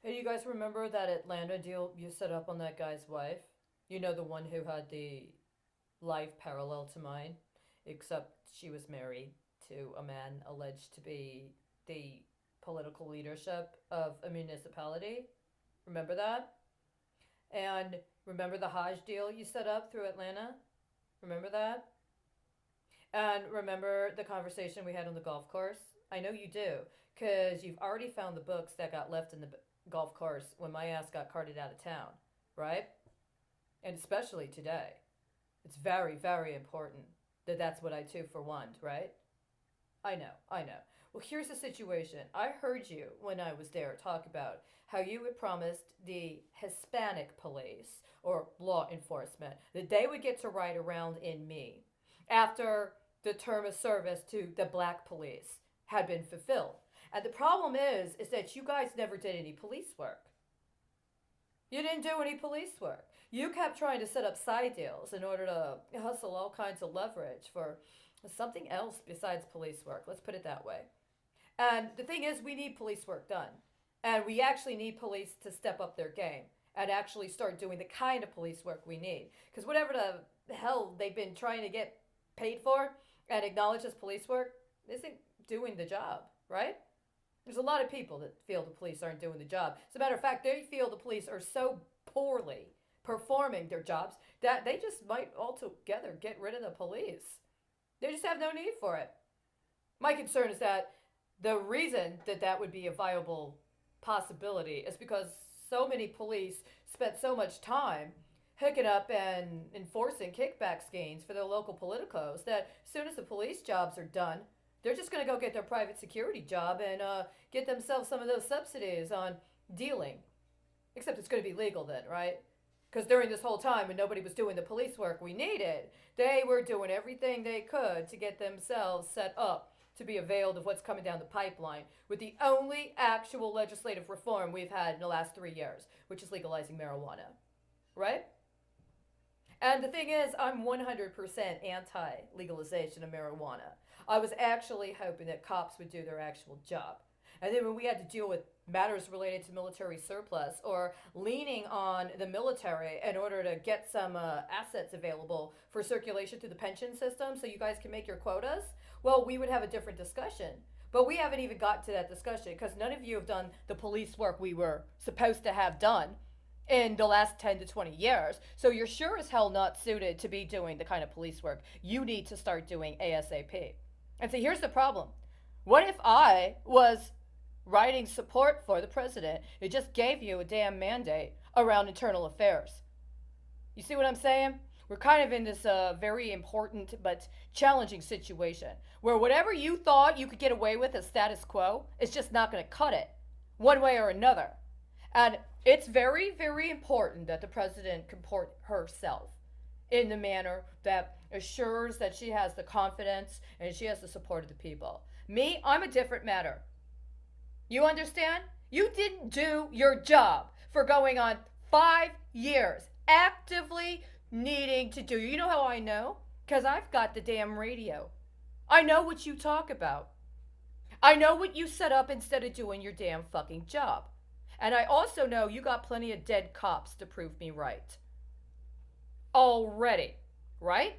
Hey, you guys remember that Atlanta deal you set up on that guy's wife? You know, the one who had the life parallel to mine, except she was married to a man alleged to be the political leadership of a municipality. Remember that? And remember the Hajj deal you set up through Atlanta? Remember that? And remember the conversation we had on the golf course? I know you do, because you've already found the books that got left in the golf course when my ass got carted out of town, right? And especially today. It's very, very important that that's what I too for one, right? I know. Well, here's the situation. I heard you when I was there talk about how you had promised the Hispanic police or law enforcement that they would get to ride around in me after the term of service to the black police had been fulfilled. And the problem is that you guys never did any police work. You didn't do any police work. You kept trying to set up side deals in order to hustle all kinds of leverage for something else besides police work. Let's put it that way. And the thing is, we need police work done. And we actually need police to step up their game and actually start doing the kind of police work we need. Because whatever the hell they've been trying to get paid for and acknowledge as police work isn't doing the job, right? There's a lot of people that feel the police aren't doing the job. As a matter of fact, they feel the police are so poorly performing their jobs that they just might altogether get rid of the police. They just have no need for it. My concern is that the reason that that would be a viable possibility is because so many police spent so much time hooking up and enforcing kickback schemes for their local politicos that as soon as the police jobs are done, they're just going to go get their private security job and get themselves some of those subsidies on dealing. Except it's going to be legal then, right? Because during this whole time when nobody was doing the police work we needed, they were doing everything they could to get themselves set up to be availed of what's coming down the pipeline with the only actual legislative reform we've had in the last 3 years, which is legalizing marijuana, right? And the thing is, I'm 100% anti legalization of marijuana. I was actually hoping that cops would do their actual job. And then when we had to deal with matters related to military surplus or leaning on the military in order to get some assets available for circulation through the pension system so you guys can make your quotas, well, we would have a different discussion. But we haven't even got to that discussion because none of you have done the police work we were supposed to have done in the last 10 to 20 years. So you're sure as hell not suited to be doing the kind of police work you need to start doing ASAP. And so here's the problem. What if I was writing support for the president who just gave you a damn mandate around internal affairs? You see what I'm saying? We're kind of in this very important but challenging situation where whatever you thought you could get away with as status quo is just not going to cut it one way or another. And it's very, very important that the president comport herself in the manner that assures that she has the confidence and she has the support of the people. Me, I'm a different matter. You understand? You didn't do your job for going on 5 years actively needing to do. You know how I know? Because I've got the damn radio. I know what you talk about. I know what you set up instead of doing your damn fucking job. And I also know you got plenty of dead cops to prove me right. Already, right?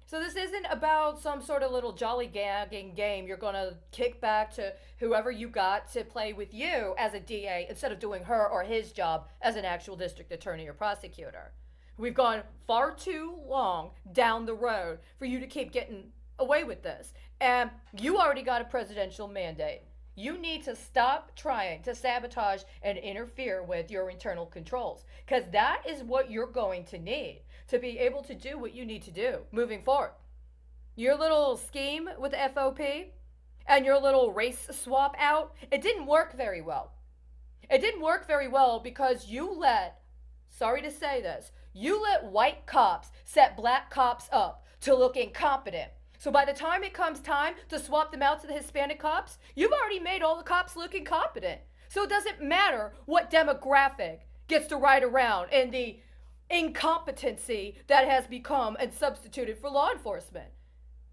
So this isn't about some sort of little jolly gagging game you're gonna kick back to whoever you got to play with you as a DA instead of doing her or his job as an actual district attorney or prosecutor. We've gone far too long down the road for you to keep getting away with this. And you already got a presidential mandate. You need to stop trying to sabotage and interfere with your internal controls because that is what you're going to need to be able to do what you need to do moving forward. Your little scheme with the FOP and your little race swap out, it didn't work very well. It didn't work very well because you let, sorry to say this, you let white cops set black cops up to look incompetent. So by the time it comes time to swap them out to the Hispanic cops, you've already made all the cops look incompetent. So it doesn't matter what demographic gets to ride around in the incompetency that has become and substituted for law enforcement.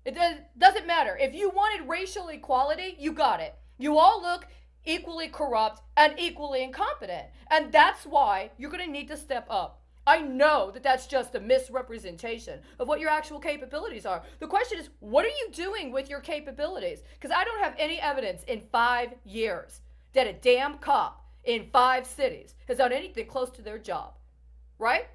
It doesn't matter. If you wanted racial equality, you got it. You all look equally corrupt, and equally incompetent. And that's why you're going to need to step up. I know that that's just a misrepresentation of what your actual capabilities are. The question is, what are you doing with your capabilities? Because I don't have any evidence in 5 years that a damn cop in 5 cities has done anything close to their job, right?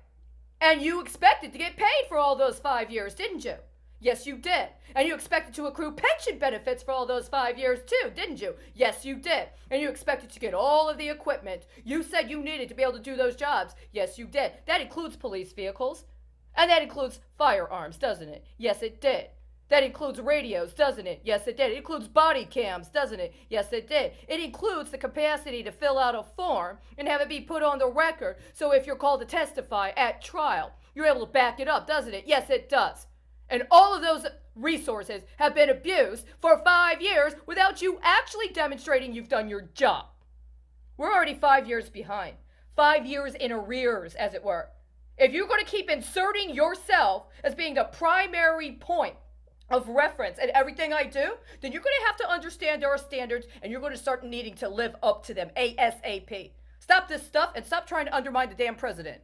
And you expected to get paid for all those 5 years, didn't you? Yes, you did. And you expected to accrue pension benefits for all those 5 years too, didn't you? Yes, you did. And you expected to get all of the equipment you said you needed to be able to do those jobs. Yes, you did. That includes police vehicles. And that includes firearms, doesn't it? Yes, it did. That includes radios, doesn't it? Yes, it did. It includes body cams, doesn't it? Yes, it did. It includes the capacity to fill out a form and have it be put on the record. So if you're called to testify at trial, you're able to back it up, doesn't it? Yes, it does. And all of those resources have been abused for 5 years without you actually demonstrating you've done your job. We're already 5 years behind. 5 years in arrears, as it were. If you're going to keep inserting yourself as being the primary point of reference in everything I do, then you're going to have to understand there are standards and you're going to start needing to live up to them ASAP. Stop this stuff and stop trying to undermine the damn president.